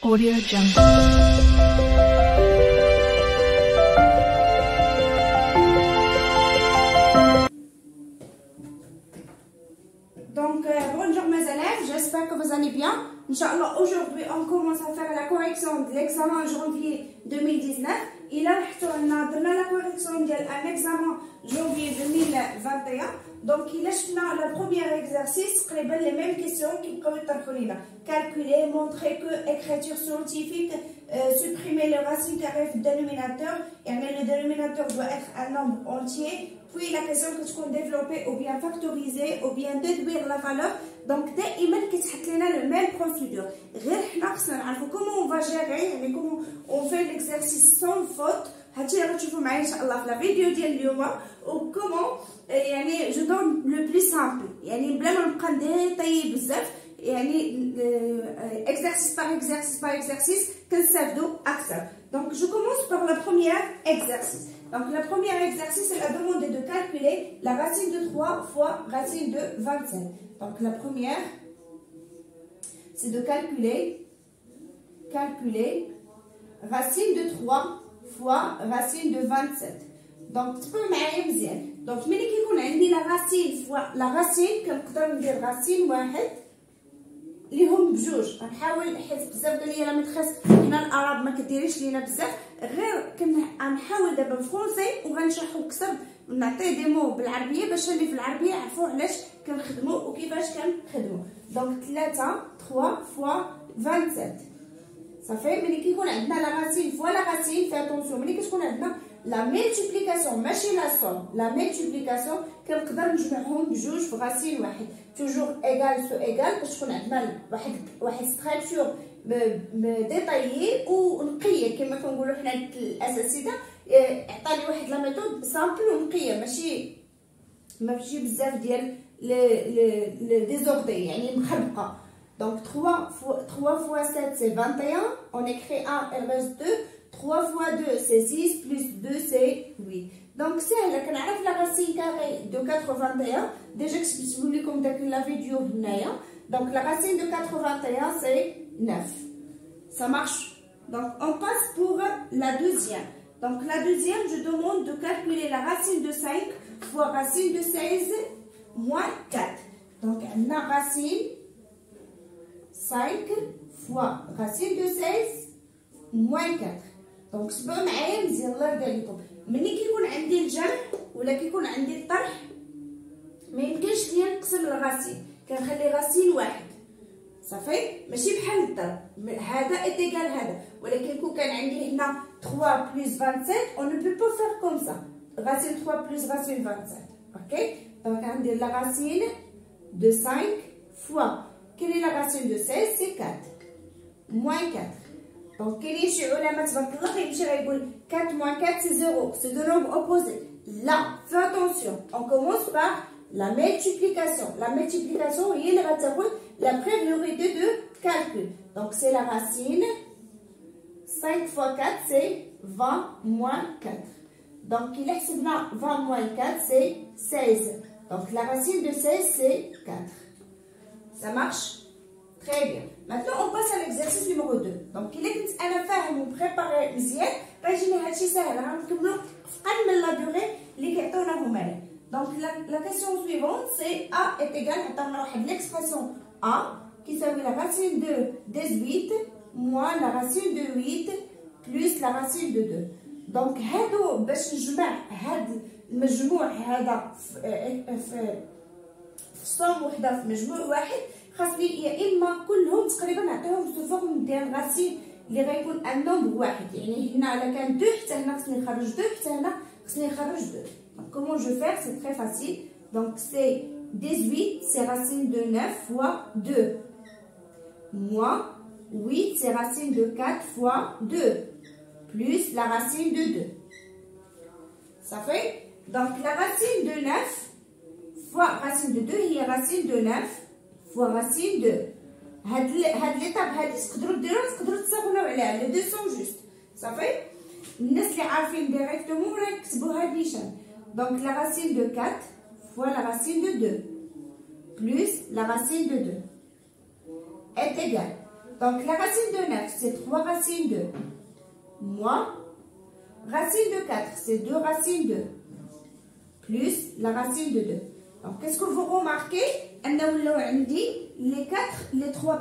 Audio Jungle. Bonjour mes élèves, j'espère que vous allez bien. Inch'Allah, aujourd'hui on commence à faire la correction de l'examen janvier 2019. Et là, on a donné la correction de l'examen janvier 2021. Donc, il a le premier exercice, les mêmes questions qui peuvent être calculer, montrer que écriture scientifique, supprimer le racine carré du dénominateur, et le dénominateur doit être un nombre entier. Puis la question que tu peux développer ou bien factoriser ou bien déduire la valeur. Donc, دائما كتحط لنا le même procédure. غير حنا خصنا نعرفوا comment on va gérer, يعني comment on fait l'exercice sans faute. هادشي اللي غتشوفوا معايا ان شاء الله في لا فيديو ديال اليوم. و comment يعني je donne le plus simple, يعني بلا ما نبقى نديطايي بزاف, يعني exercice par exercice كنستافدوا اكثر. Donc je commence par le premier exercice. Donc le premier exercice, elle a demandé de calculer la racine de 3 fois racine de 27. Donc la première, c'est de calculer racine de 3 fois racine de 27. Donc tu peux معايا مزيان. Donc ملي كيكون عندي la racine fois la racine, كنقدر ندير racine واحد اللي هم بجوج. غنحاول حيت بزاف قال لي راه متخص هنا الاراب ما كديريش لينا بزاف, غير غنحاول دابا بالفرنسي وغنشرحو اكثر, نعطيه دي مو بالعربيه باش اللي في العربيه يعرفوا علاش كنخدموا وكيفاش كنخدموا. دونك 3 فوا 27 صافي. ملي كيكون عندنا لا راسين فوا لا راسين, في اتونسيون ملي كتكون عندنا لا ملتيبليكاسيون ماشي لا سوم, لا ملتيبليكاسيون كنقدر نجمعهم بجوج في راسين واحد, توجور ايغال سو ايغال باش تكون عندنا واحد ستراكشور ديطايي ونقيه كما كنقولوا حنا الاساتذه. عطاني واحد لا ميثود سامبل ونقيه, ماشي بزاف ديال لي ديزوردي يعني مخبقه. Donc 3 fois 7 c'est 21, on écrit 1, il reste 2, 3 fois 2 c'est 6, plus 2 c'est 8. Donc سهله كنعرف لا racine carrée de 81, déjà كتبت لكم داك لا فيديو هنايا. Donc la racine de 81 c'est 9. Ça marche. Donc on passe pour la deuxième. Donc la deuxième, je demande de calculer la racine de 5 fois racine de 16 moins 4. Donc on a racine 5 fois racine de 16 moins 4. Donc سبقوا معايا مزيان الله يرضي عليكم. ملي كيكون عندي الجمع ولا كيكون عندي الطرح ما يمكنش ليا نقسم الراسين, كنخلي راسين واحد صافي, ماشي بحال الضرب هذا ايتيغال هذا, ولكن كون كان عندي هنا 3 plus 27 on ne peut pas faire comme ça, racine 3 plus racine 27. ok. Donc عندي la racine de 5 fois, quelle est la racine de 16, c'est 4 moins 4. Donc كاين شي علماء تبارك الله كيمشي غيقول 4 moins 4 c'est 0, c'est deux nombres opposés. Là, fais attention, on commence par la multiplication. La multiplication, هي اللي غتاخد la priorité de calcul. Donc c'est la racine 5 fois 4 c'est 20 moins 4. Donc il حسبنا 20 moins 4 c'est 16. Donc la racine de 16 c'est 4. Ça marche? Très bien. Maintenant on passe à l'exercice numéro 2. Donc il est انا فاهم ومبريباري مزيان, غيجيني هادشي ساهل, غنكملو في قل من لا دوغي اللي كيعطيوناهم هنا. Donc la question suivante c'est A est égal, عطاونا واحد l'expression A qui s'appelle la racine de 18 moins la racine de 8 plus la racine de 2. Donc هادو باش نجمع هاد المجموع هذا في صوم وحده في مجموع واحد, خاصني يا اما كلهم تقريبا نعطيهم سو فورم ديال راسين اللي غيكون ان نومبر واحد. يعني هنا الا كان 2 حتى هنا خصني نخرج 2, حتى هنا خصني نخرج 2. Donc comment je vais faire? C'est très facile. Donc c'est 18 c'est racine de 9 fois 2 moins 8 c'est racine de 4 fois 2 plus la racine de 2. Ça fait donc la racine de 9 fois racine de 2 هي racine de 9 fois racine de. هاد ليطاب هادي تقدروا ديروها, تقدروا تساويو عليها, لي دو سون جوست صافي. الناس اللي عارفين ديريكتومون راه يكتبوها نيشان. Donc la racine de 4 fois la racine de 2 plus la racine de 2 est égale Donc, la racine de 9, c'est 3 racines 2. Moins, racine de 4, c'est 2 racines 2. Plus la racine de 2. Donc, qu'est-ce que vous remarquez? Les trois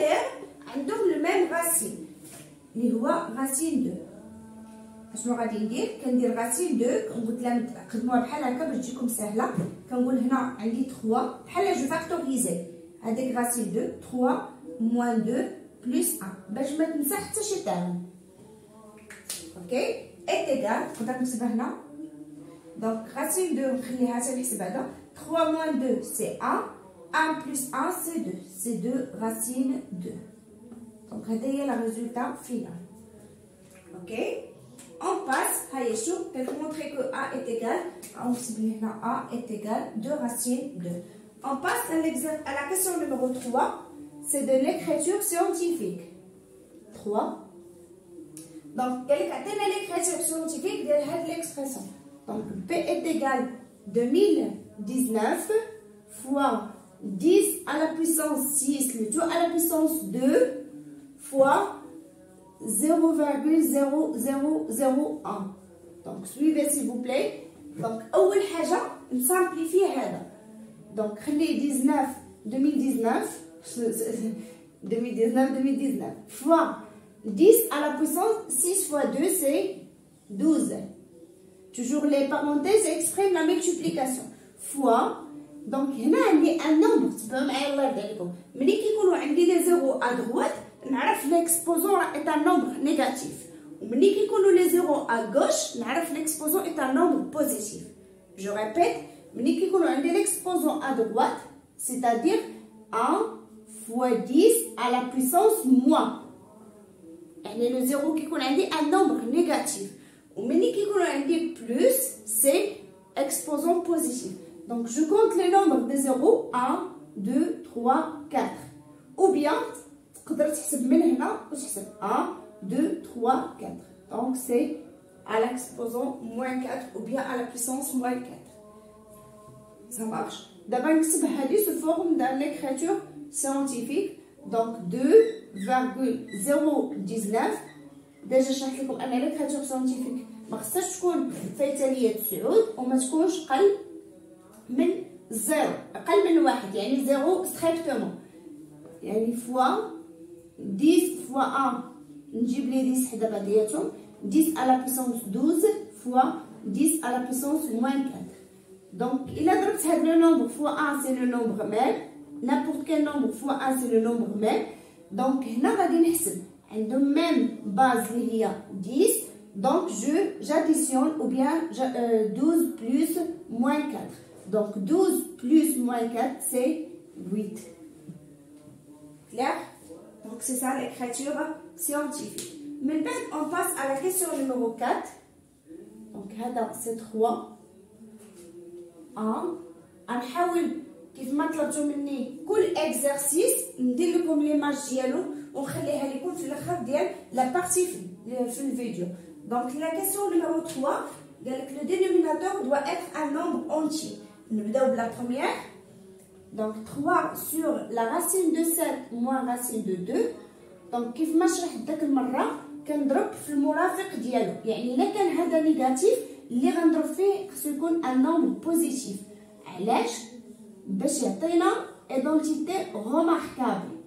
termes ont le même racine. اللي هو racine 2. اشنو غادي ندير؟ كندير racine 2 كنقول لها خدموها بحال هكا باش تجيكم سهله. كنقول هنا عندي 3 بحال جو فاكتوريزي هذيك racine 2 3 moins 2 plus 1 باش ما تنسى حتى شي terme. اوكي est égal نقدر نكتبها هنا. Donc racine 2 نخليها حتى نحسب هذا 3 moins 2 c'est 1 1 plus 1 c'est 2 c'est 2 racine 2. Donc هذا هي le résultat final. Ok, on passe هيا شوف pour montrer que a est égal نكتب هنا a est égal 2 racine 2. On passe à la question numéro 3, c'est de l'écriture scientifique. 3. Donc quelle est l'écriture scientifique de cette expression? Donc P est égal 2019 fois 10 à la puissance 6 le tout à la puissance 2 fois 0,0001. Donc suivez s'il vous plaît. Donc أول حاجة نسامبليفي هذا. Donc خلي 2019 fois 10 à la puissance 6 fois 2 c'est 12. Toujours les parenthèses expriment la multiplication. Fois, donc هنا عندي un nombre تبعوا معايا الله يرضي عليكم. ملي كيكونوا عندي لي زيرو à droite نعرف l'exposant est un nombre négatif. وملي كيكونوا لي زيرو à gauche نعرف l'exposant est un nombre positif. Je répète, ملي كيكونوا عندي l'exposant à droite, c'est-à-dire 1 fois 10 à la puissance moins. يعني le zéro كيكون عندي un nombre négatif. وملي كيكون عندي plus c'est exposant positif. Donc je compte les nombres de 0 1 2 3 4 ou bien تقدر تحسب من هنا وتحسب 1 2 3 4. Donc c'est à l'exposant moins 4 ou bien à la puissance moins 4. Ça marche. D'abord نكتب هذه sous forme dans l'écriture scientifique. Donc 2,019. ديجا شرحت لكم ان ليكراتور ساينتيفيك ما خصهاش تكون فايته ليا 9 وما تكونش قل من 0 اقل من 1 يعني 0 ستريكتومون يعني فوا 10 فوا 1 نجيب لي 10 حدا بعضياتهم 10 à la puissance 12 fois 10 à la puissance moins 4. Donc il a ضربت هاد لو نومبر فوا 1 c'est le nombre même n'importe quel nombre fois 1 c'est le nombre même. Donc هنا غادي نحسب عندهم même base اللي هي 10 donc j'additionne ou bien 12 plus moins 4. Donc 12 plus moins 4 c'est 8. Clair? Donc c'est ça l'écriture scientifique. Maintenant on passe à la question numéro 4. Donc هذا c'est 3 غنحاول كيف ما طلبتوا مني كل اكزرسيس ندير لكم ليماج ديالو ونخليها لكم في الاخر ديال لا بارتي في الفيديو. دونك لا كيسيون نيميرو 3 قالك لو dénominateur doit être un nombre entier. نبداو بلا بروميير. دونك 3 sur la racine de 7 moins racine de 2. دونك كيف ما شرحت داك المره كنضرب في المرافق ديالو يعني الا كان هذا نيجاتيف اللي غنضرب فيه خصو يكون ان نومبر بوزيتيف. علاش؟ باش يعطينا ايدونتيتي روماركابل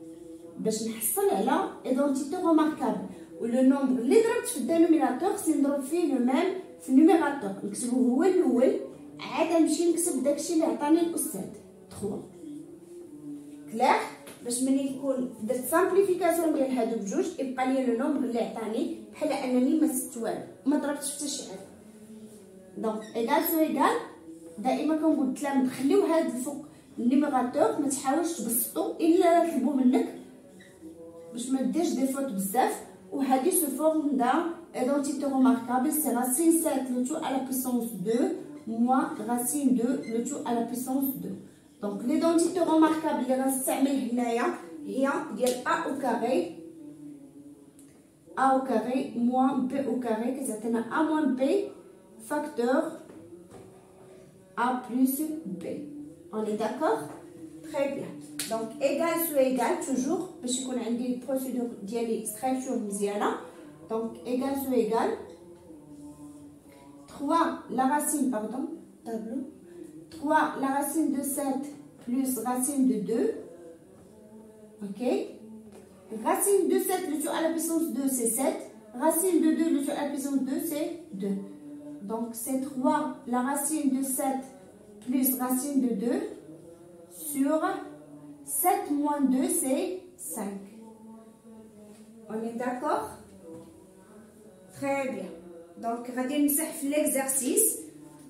باش نحصل على ايدونتيتي روماركابل. ولو نومبر اللي ضربت في الدينوميناتور خصني نضرب فيه لو ميم في النوميراتور نكتبو هو الاول عاد نمشي نكتب داكشي اللي عطاني الاستاذ 3. كلير؟ باش ملي نكون درت سامبليفيكاسيون ديال هادو بجوج يبقى لي لو نومبر اللي عطاني بحال انني ما زدت والو ما ضربتش حتى شي حاجه. دونك ايغال سو ايغال دائما كنقول التلاميذ خليو هاد الفوق النيميراتور ما تحاولش تبسطو الا طلبوا منك باش ما ديرش دي فوت بزاف. وهادي سو فورم دا ايدونتيتي روماركابل سي راسين 7 لو تو على بويسونس 2 موان راسين 2 لو تو على بويسونس 2. دونك ليدونتيتي روماركابل اللي غنستعمل هنايا هي ديال ا او كاري ا او كاري موان بي او كاري كتعطينا ا موان بي فاكتور A plus B. On est d'accord? Très bien. Donc, égal sur égal, toujours, parce qu'on a une procédure d'extraction mziana. Donc, égal sur égal. 3, la racine, pardon, tableau. 3, la racine de 7 plus racine de 2. Ok. Racine de 7, le sur à la puissance 2, c'est 7. Racine de 2, le sur à la puissance 2, c'est 2. Donc, c'est 3, la racine de 7 plus racine de 2 sur 7 moins 2, c'est 5. On est d'accord? Très bien. Donc, on va faire l'exercice.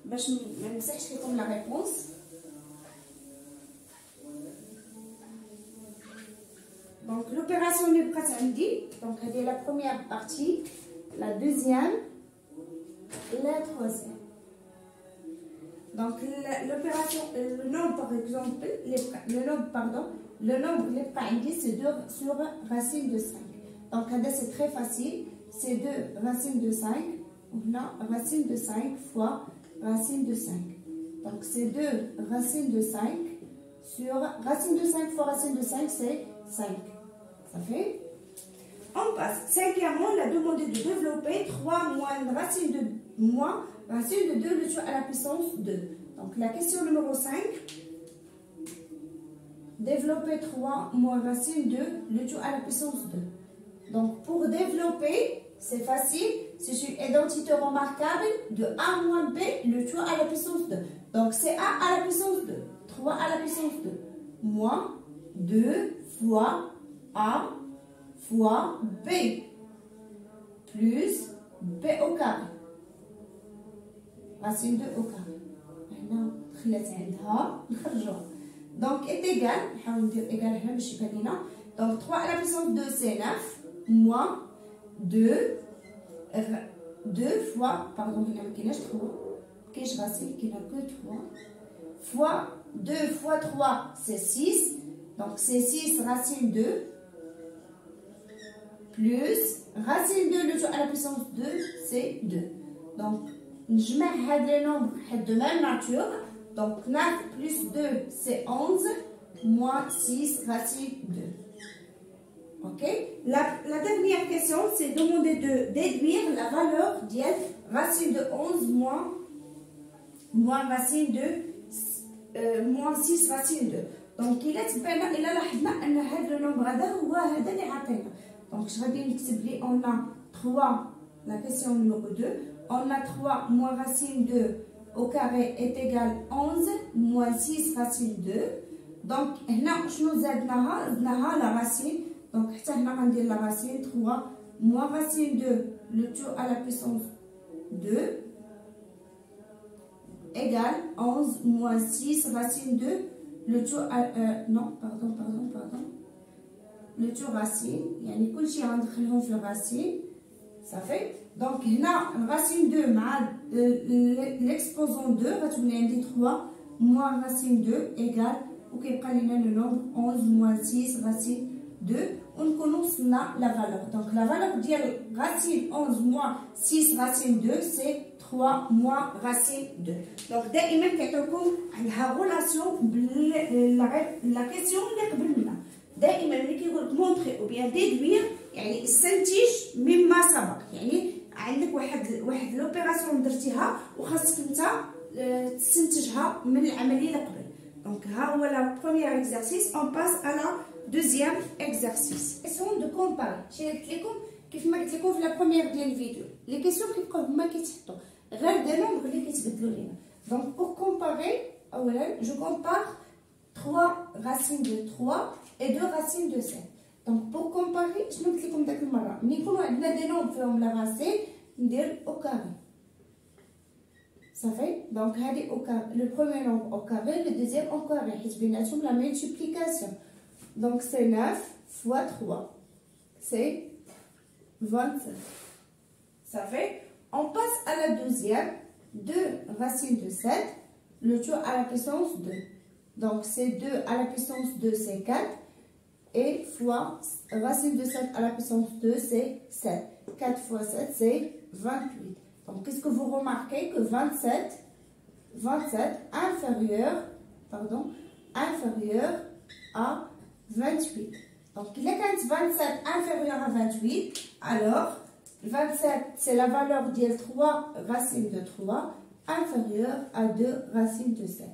Je vais vous la réponse. Donc, l'opération n'est pas samedi. Donc, c'est la première partie, la deuxième, la troisième. Donc, l'opération, le nombre, par exemple, le nombre c'est 2 sur racine de 5. Donc, c'est très facile. C'est 2 racine de 5. On a racine de 5 fois racine de 5. Donc, c'est 2 racine de 5 sur racine de 5 fois racine de 5, c'est 5. Ça fait? On passe. Cinquièmement, on a demandé de développer 3 moins racine de 2 le tout à la puissance 2. Donc, la question numéro 5. Développer 3 moins racine de le tout à la puissance 2. Donc, pour développer, c'est facile. C'est une identité remarquable de A moins B, le tout à la puissance 2. Donc, c'est A à la puissance 2. 3 à la puissance 2. Moins 2 fois A fois B. Plus B au carré. Racine 2 au carré. Donc, est égal. On va dire égal. Donc, 3 à la puissance 2, c'est 9. Moins 2 fois, pardon, il n'y a que 3, qu'est-ce racine, il n'y a que 3, fois 2 fois 3, c'est 6, donc c'est 6 racine 2, plus racine 2, le tout à la puissance 2, c'est 2. Donc, je mets les nombres de même nature, donc 9 plus 2, c'est 11, moins 6 racine 2. Ok. La dernière question, c'est demander de déduire la valeur de racine de 11 moins racine de moins 6 racine 2. Donc, il a le nombre donc, je vais bien on a 3, la question numéro 2, on a 3 moins racine 2 au carré est égal 11 moins 6 racine 2. Donc, nous avons la racine. Donc, on va la racine 3 moins racine 2, le tout à la puissance 2, égale 11 moins 6 racine 2, le tout à... non, pardon. Le tout racine, il y a une couche qui rentre dans racine, ça fait. Donc, racine 2, l'exposant 2, on va 3 moins racine 2 égale, ok, le nombre 11 moins 6 racine 2, on connaît la valeur. Donc, la valeur de racine 11 moins 6 racine 2, c'est 3 moins racine 2. Donc, دائما كتكون عندها relation la question اللي قبلنا. دائما ملي كيقول لك مونطري او بيان ديدوير يعني استنتج مما سبق، يعني عندك واحد لوبيراسيون درتيها وخاصك انت تستنتجها من العمليه اللي قبل. دونك ها هو لا بروميير اكزرسيس. اون باس على دوزيام اكزرسيس. كيسيون دو كومباري. شنو قلت لكم؟ كيف ما قلت لكم في لا بروميير ديال الفيديو، لي كيسيون كيبقاو هما كيتحطوا غير دي نومبر اللي كيتبدلوا لينا. دونك بور كومباري اولا جو كومبار 3 racines de 3 et 2 racines de 7. Donc, pour comparer, je vais vous dire que nous avons des nombres qui ont la racine, au carré. Ça fait? Donc, le premier nombre au carré, le deuxième au carré. C'est la multiplication. Donc, c'est 9 fois 3. C'est 27. Ça fait? On passe à la deuxième. 2 racines de 7, le tout à la puissance 2. Donc, c'est 2 à la puissance 2, c'est 4. Et fois racine de 7 à la puissance 2, c'est 7. 4 fois 7, c'est 28. Donc, qu'est-ce que vous remarquez? Que 27 inférieur à 28. Donc, il est quand 27 inférieur à 28, alors 27 c'est la valeur de 3 racines de 3 inférieure à 2 racines de 7.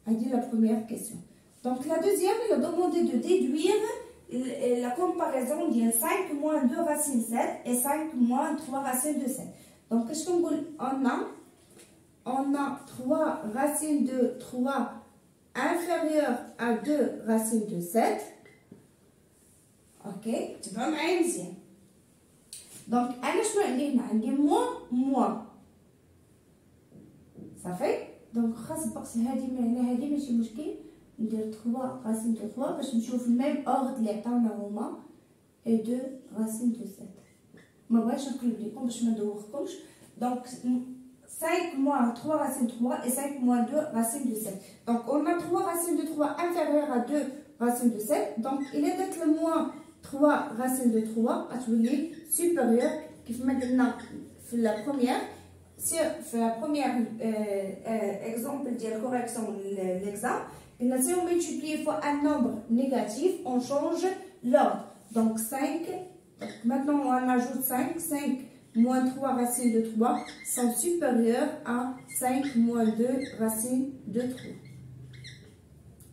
C'est la première question. Donc, la deuxième, il a demandé de déduire la comparaison de 5 moins 2 racines 7 et 5 moins 3 racines de 7. Donc, qu'est-ce qu'on dit? On a 3 racines de 3 inférieures à 2 racines de 7. Ok, tu vas m'aider. Donc, on a moins. Ça fait? Donc, خاص بقص هذه من هنا هذه ماشي مشكل. ندير 3 racines de 3 باش نشوف الميم اوردر اللي عطاونا هما et 2 racines de 7. ما بغيتش نقلب لكم باش ما ندوخكمش. Donc 5 moins 3 racines de 3 et 5 moins 2 racines de 7. Donc on a 3 racines de 3 inférieures à 2 racines de 7. Donc il est d'être le moins 3 racines de 3 غتولي supérieur كيف ما قلنا في la première. في la première exemple de correction l'exemple. Si on multiplie fois un nombre négatif, on change l'ordre. Donc 5, maintenant on ajoute 5. 5 moins 3 racines de 3 sont supérieures à 5 moins 2 racines de 3.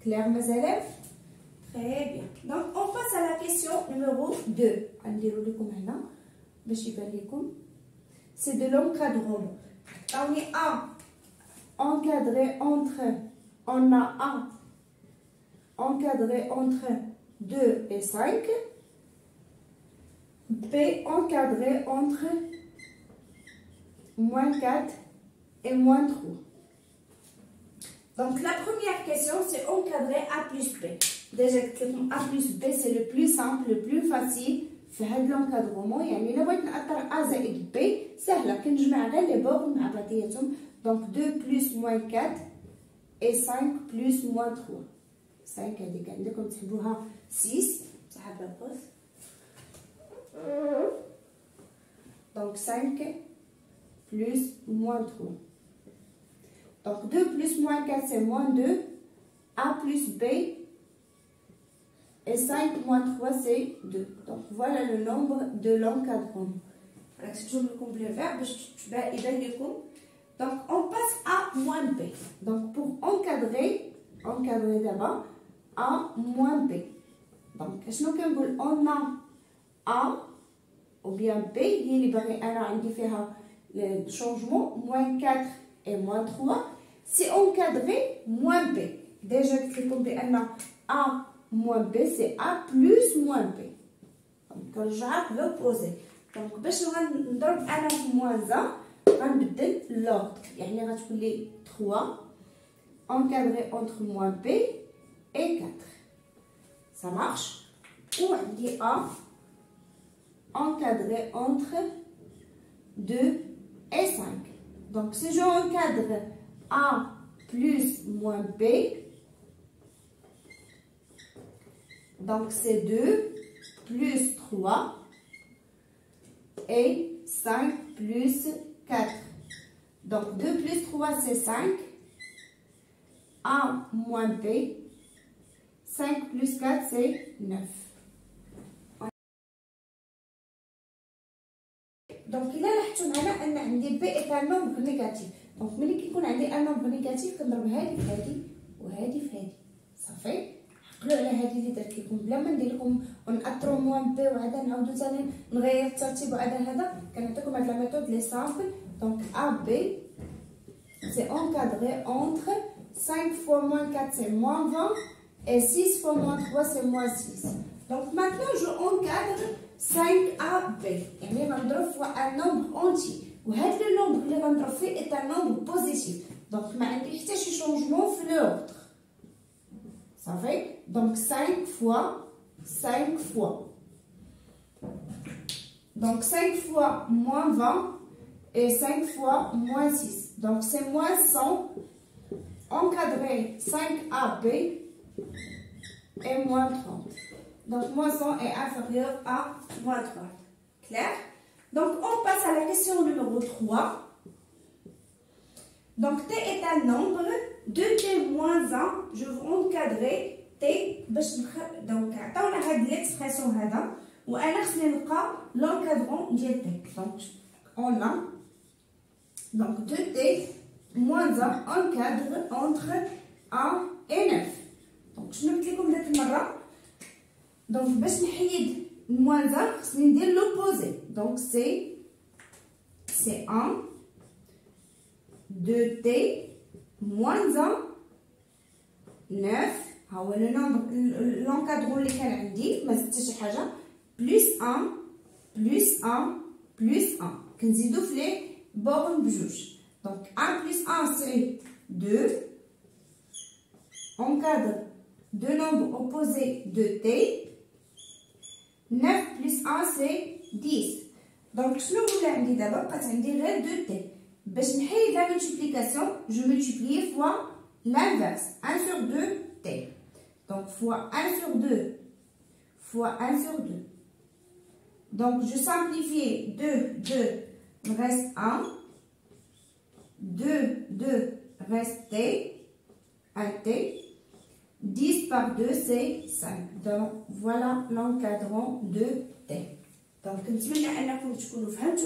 Clair, mes élèves? Très bien. Donc on passe à la question numéro 2. C'est de l'encadrement. On est A encadré entre... On a A encadré entre 2 et 5. B encadré entre moins 4 et moins 3. Donc la première question c'est encadrer A plus B. Déjà A plus B c'est le plus simple, le plus facile. في هذا l'encadrement يعني إلا بغيت نأثر A زائد B سهلة كنجمع غير لي بورغ مع بعضياتهم. Donc 2 plus moins 4 et 5 plus moins 3. 5 هذيك عندكم تحبوها 6 صح بابوس. Donc 5 plus moins 3. Donc 2 plus moins 4 c'est moins 2. A plus B et 5 moins 3 c'est 2. Donc voilà le nombre de l'encadrement. C'est toujours le complet verbe. Donc on passe à moins B. Donc pour encadrer d'abord A moins B. Donc qu'est-ce qu'on peut dire? On a A ou bien B. Il y a un changement moins 4 et moins 3. C'est encadré moins B. Déjà que on a A moins B c'est A plus moins B. Donc j'ai l'opposé. Donc باش نضرب انا في moins 1 غنبدل l'ordre. يعني غتولي 3 encadré entre moins B et 4. Ça marche? Ou عندي A encadré entre 2 et 5. Donc si je encadre A plus moins B, donc c'est 2 plus 3 et 5 plus 4. Donc 2 plus 3 c'est 5. A moins B. 5 plus 4 c'est 9. Donc il a لاحظتوا معنا ان عندي B est un nombre négatif. Donc ملي كيكون عندي un nombre négatif كنضرب هذه في هذه وهذه في هذه. صافي؟ عقلوا على هذه اللي درت لكم بلا ما ندير لكم ونأثروا موان بي وعاد نعاودو ثاني نغير الترتيب وعاد هذا. كنعطيكم هاد لا ميثود لي سامبل. Donc AB c'est encadré entre 5 fois moins 4 c'est moins 20 et 6 fois moins 3 c'est moins 6. Donc maintenant je encadre 5AB. يعني غنضرب fois un nombre entier. وهذا le nombre اللي غنضرب فيه est un nombre positif. Donc ما عندي حتى شي changement في l'ordre. Ça fait donc 5 fois 5 fois. Donc 5 fois moins 20 et 5 fois moins 6. Donc c'est moins 100 encadré 5AB et moins 30. Donc moins 100 est inférieur à moins 30. Clair? Donc on passe à la question numéro 3. Donc, t est un nombre de t moins 1. Je vais encadrer t. Donc, on a l'expression هذا. وأنا خصني نلقى l'encadrant ديال t. Donc, on a donc 2t moins 1 encadre entre 1 et 9. Donc, شنو قلت لكم ذات المرة؟ Donc, باش نحيد moins 1 خصني ندير l'opposé. Donc, c'est 1 2t moins 1 9. ها هو لو نومبر l'encadrant اللي كان عندي ما زدت شي حاجة plus 1 plus 1 plus 1. كنزيدو في لي بورن بجوج. Donc 1 plus 1 c'est 2. Encadre deux nombres opposés de t. 9 plus 1 c'est 10. Donc شنو ولا عندي دابا؟ بقات عندي غير 2t. باش نحيد la multiplication, je multiplie fois l'inverse. 1 sur 2t. Donc fois 1 sur 2 fois 1 sur 2. Donc je simplifie 2, 2, il reste 1. 2, 2, reste t. 1t. 10 par 2 c'est 5. Donc voilà l'encadrant de t. Donc نتمنى انكم تكونوا فهمتوا